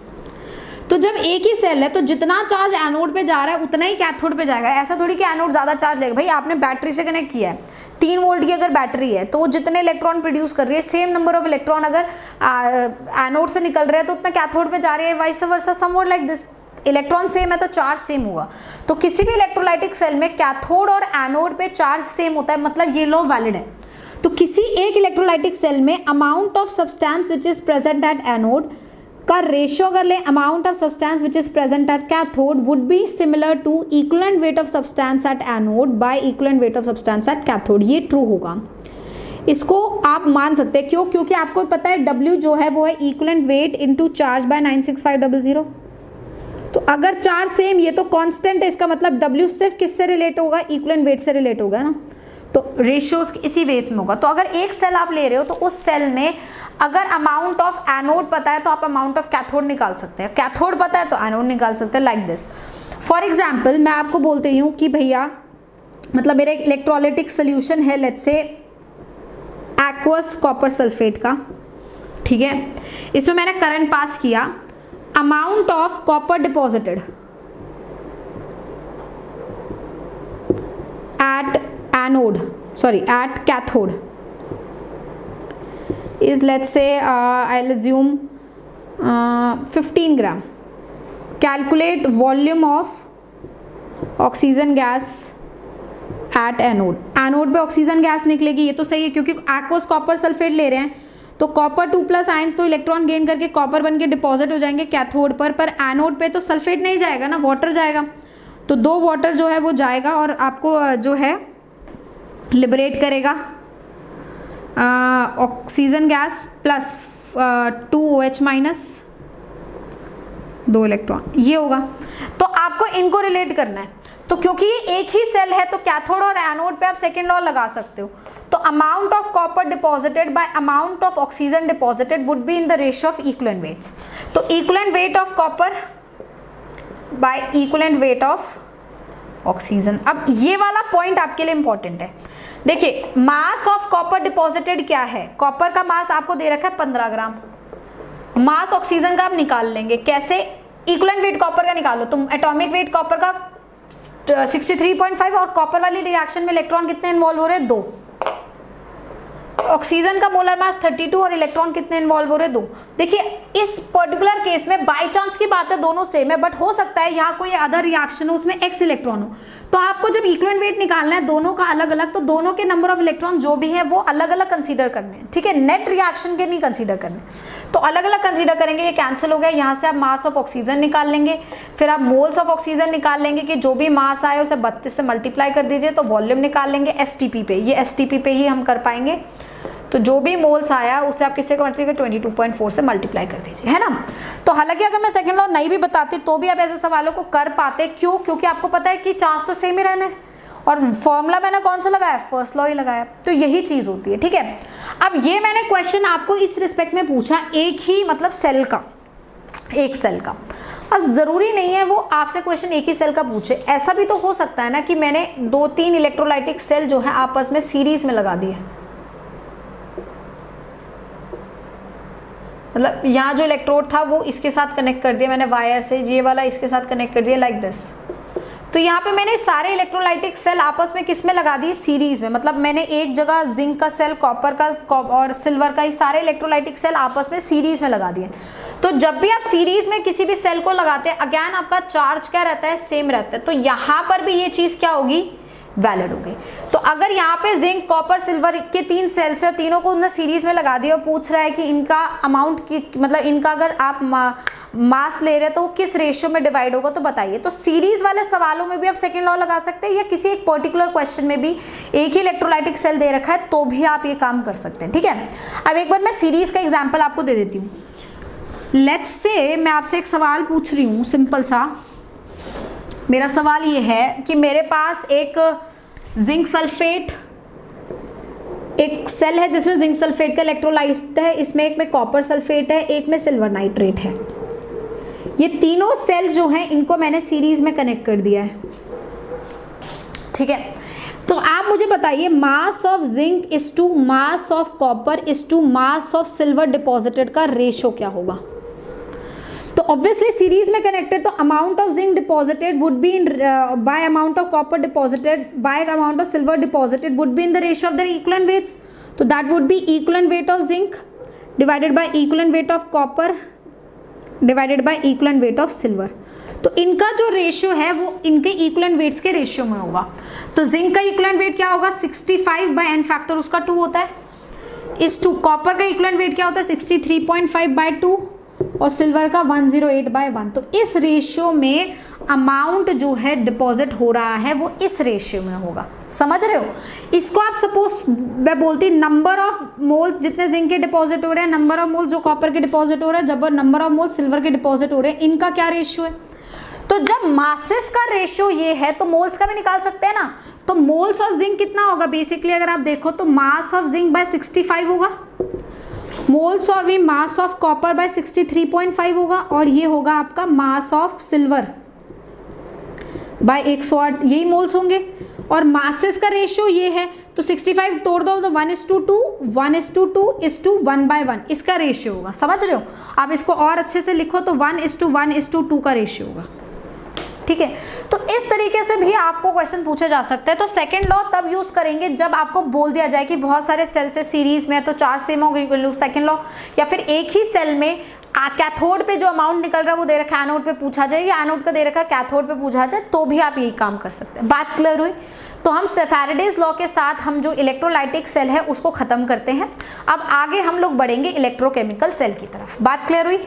तो जब एक ही सेल है तो जितना चार्ज एनोड पे जा रहा है उतना ही कैथोड पे जाएगा. ऐसा थोड़ी कि एनोड ज़्यादा चार्ज लेगा. भाई आपने बैटरी से कनेक्ट किया है, 3 वोल्ट की अगर बैटरी है तो वो जितने इलेक्ट्रॉन प्रोड्यूस कर रही है, सेम नंबर ऑफ इलेक्ट्रॉन अगर एनोड से निकल रहे हैं तो उतना कैथोड पे जा रही है. Vice versa somewhat like this. Electron same है तो चार्ज सेम हुआ. तो किसी भी इलेक्ट्रोलाइटिक सेल में कैथोड और एनोड पे चार्ज सेम होता है, मतलब ये लॉ वैलिड है. तो किसी एक इलेक्ट्रोलाइटिक सेल में amount of substance which is present at anode का रेशियो अगर ले amount of substance which is present at cathode would be similar to equivalent weight of substance at anode by equivalent weight of substance at cathode. ये true होगा, इसको आप मान सकते हैं. क्यों? क्योंकि आपको पता है W जो है वो है equivalent weight into charge by 96500. तो अगर चार्ज सेम, ये तो कांस्टेंट है, इसका मतलब W सिर्फ किससे रिलेट होगा? इक्विवेलेंट वेट से रिलेट होगा ना. तो रेशियोज इसी बेस में होगा. तो अगर एक सेल आप ले रहे हो तो उस सेल में अगर अमाउंट ऑफ एनोड पता है तो आप अमाउंट ऑफ कैथोड निकाल सकते हैं, कैथोड पता है तो एनोड निकाल सकते हैं, लाइक दिस. फॉर एग्जाम्पल मैं आपको बोलती हूँ कि भैया मतलब मेरा इलेक्ट्रोलाइटिक सोल्यूशन है let's say aqueous copper sulphate का, ठीक है. इसमें मैंने करंट पास किया, amount of copper deposited at cathode is let's say I'll assume 15 gram. Calculate volume of oxygen gas at anode. Anode पे ऑक्सीजन गैस निकलेगी, ये तो सही है क्योंकि एक्वस कॉपर सल्फेट ले रहे हैं, तो कॉपर 2+ आयंस तो इलेक्ट्रॉन गेन करके कॉपर बन के डिपॉजिट हो जाएंगे कैथोड पर एनोड पे तो सल्फेट नहीं जाएगा ना, वाटर जाएगा. तो 2 वाटर जो है वो जाएगा और आपको जो है लिबरेट करेगा oxygen gas plus 2OH minus 2 electron, ये होगा. तो आपको इनको रिलेट करना है. तो क्योंकि एक ही सेल है तो कैथोड और एनोड पे आप सेकेंड लॉ लगा सकते हो. तो amount of copper deposited by amount of oxygen deposited would be in the ratio of equivalent weights. तो equivalent weight of copper by equivalent weight of oxygen. अब ये वाला पॉइंट आपके लिए इंपॉर्टेंट है. देखिए मास ऑफ कॉपर डिपॉजिटेड क्या है, कॉपर का मास आपको दे रखा है 15 ग्राम. मास ऑक्सीजन का आप निकाल लेंगे कैसे, इक्विवेलेंट वेट कॉपर का निकालो. तुम एटॉमिक वेट कॉपर का 63.5 और कॉपर वाली रिएक्शन में इलेक्ट्रॉन कितने इन्वॉल्व हो रहे हैं 2. ऑक्सीजन का मोलर मास 32 और इलेक्ट्रॉन कितने इन्वॉल्व हो रहे हैं 2. देखिए इस पर्टिकुलर केस में बाय चांस की बात है दोनों सेम है, बट हो सकता है यहाँ कोई अदर रिएक्शन हो उसमें x इलेक्ट्रॉन हो. तो आपको जब इक्विवेलेंट वेट निकालना है दोनों का अलग अलग, तो दोनों के नंबर ऑफ इलेक्ट्रॉन जो भी है वो अलग अलग कंसीडर करने हैं. ठीक है, नेट रिएक्शन के नहीं कंसीडर करने. तो अलग अलग कंसीडर करेंगे, ये कैंसिल हो गया. यहाँ से आप मास ऑफ ऑक्सीजन निकाल लेंगे, फिर आप मोल्स ऑफ ऑक्सीजन निकाल लेंगे कि जो भी मास आए उसे 32 से मल्टीप्लाई कर दीजिए तो वॉल्यूम निकाल लेंगे STP पे. ये STP पे ही हम कर पाएंगे. तो जो भी मोल्स आया उसे आप किससे कन्वर्ट करके 22.4 से मल्टीप्लाई कर दीजिए, है ना. तो हालांकि अगर मैं सेकंड लॉ नहीं भी बताती तो भी आप ऐसे सवालों को कर पाते. क्यों? क्योंकि आपको पता है कि चांस तो सेम ही रहना है और फॉर्मूला मैंने कौन सा लगाया, फर्स्ट लॉ ही लगाया. तो यही चीज होती है. ठीक है, अब ये मैंने क्वेश्चन आपको इस रिस्पेक्ट में पूछा एक ही मतलब सेल का, एक सेल का. अब जरूरी नहीं है वो आपसे क्वेश्चन एक ही सेल का पूछे. ऐसा भी तो हो सकता है ना कि मैंने 2-3 इलेक्ट्रोलाइटिक सेल जो है आपस में सीरीज में लगा दिए. मतलब यहाँ जो इलेक्ट्रोड था वो इसके साथ कनेक्ट कर दिया मैंने वायर से, ये वाला इसके साथ कनेक्ट कर दिया लाइक दिस. तो यहाँ पे मैंने सारे इलेक्ट्रोलाइटिक सेल आपस में किस में लगा दिए, सीरीज में. मतलब मैंने एक जगह जिंक का सेल, कॉपर का और सिल्वर का, ये सारे इलेक्ट्रोलाइटिक सेल आपस में सीरीज में लगा दिए. तो जब भी आप सीरीज में किसी भी सेल को लगाते हैं अगेन आपका चार्ज क्या रहता है, सेम रहता है. तो यहाँ पर भी ये चीज क्या होगी, वैलिड हो गई. तो अगर यहाँ पे जिंक, कॉपर, सिल्वर के 3 सेल्स है, तीनों को उन्होंने सीरीज में लगा दिया और पूछ रहा है कि इनका अमाउंट की मतलब इनका अगर आप मास ले रहे हैं तो वो किस रेशियो में डिवाइड होगा, तो बताइए. तो सीरीज वाले सवालों में भी आप सेकेंड लॉ लगा सकते हैं या किसी एक पर्टिकुलर क्वेश्चन में भी एक ही इलेक्ट्रोलाइटिक सेल दे रखा है तो भी आप ये काम कर सकते हैं. ठीक है, अब एक बार मैं सीरीज का एग्जाम्पल आपको दे देती हूँ. लेट्स से मैं आपसे एक सवाल पूछ रही हूँ सिंपल सा. मेरा सवाल ये है कि मेरे पास एक जिंक सल्फेट एक सेल है जिसमें जिंक सल्फेट का इलेक्ट्रोलाइट है, इसमें एक में कॉपर सल्फेट है, एक में सिल्वर नाइट्रेट है. ये तीनों सेल जो हैं इनको मैंने सीरीज में कनेक्ट कर दिया है. ठीक है, तो आप मुझे बताइए mass of zinc is to mass of copper is to mass of silver deposited का रेशो क्या होगा. तो ऑब्वियसली सीरीज में कनेक्टेड तो amount of zinc deposited would be in by amount of copper deposited by amount of silver deposited would be in the ratio of the equivalent weights. तो that would be equivalent weight of zinc divided by equivalent weight of copper divided by equivalent weight of silver. तो इनका जो ratio है वो इनके equivalent weights के ratio में होगा. तो जिंक का इक्विवेलेंट वेट क्या होगा 65 बाय n फैक्टर उसका 2 होता है. इस 2 कॉपर का इक्विवेलेंट वेट क्या होता है 63.5 बाय 2 और सिल्वर का 108 बाय 1. तो इस रेशियो में अमाउंट जो है डिपॉजिट हो रहा है वो इस रेशियो में होगा. समझ रहे हो. इसको आप सपोज मैं बोलती नंबर ऑफ मोल्स जितने जिंक के डिपॉजिट हो रहे हैं, नंबर ऑफ मोल्स जो कॉपर के डिपॉजिट हो रहे हैं, जब नंबर ऑफ मोल्स सिल्वर के डिपॉजिट हो रहे हैं, इनका क्या रेशियो है. तो जब मासेस का रेशियो ये है तो मोल्स का भी निकाल सकते हैं ना. तो मोल्स ऑफ जिंक कितना होगा बेसिकली अगर आप देखो तो मास ऑफ जिंक बाय 65 होगा, moles of mass of copper by 63.5 होगा और ये होगा आपका मास ऑफ सिल्वर बाय 108. यही मोल्स होंगे और मासेस का रेशियो ये है. तो 65 तोड़ दो तो 1:2 1:2 इसका रेशियो होगा. समझ रहे हो. आप इसको और अच्छे से लिखो तो 1:1:2 का रेशियो होगा. ठीक है। तो इस तरीके से भी आपको क्वेश्चन पूछे जा सकते हैं। तो सेकंड लॉ तब यूज करेंगे जब आपको बोल दिया जाए कि बहुत सारे सेल से सीरीज में है तो चार्ज सेम होगी, सेकंड लॉ, या फिर एक ही सेल में कैथोड पे जो अमाउंट निकल रहा है वो दे रखा है एनोड पे पूछा जाए, या एनोड का दे रखा है कैथोड पे पूछा जाए, तो भी आप यही काम कर सकते हैं। बात क्लियर हुई? तो हम फैराडेज लॉ के साथ हम जो इलेक्ट्रोलाइटिक सेल है उसको खत्म करते हैं। अब आगे हम लोग बढ़ेंगे इलेक्ट्रोकेमिकल सेल की तरफ। बात क्लियर हुई?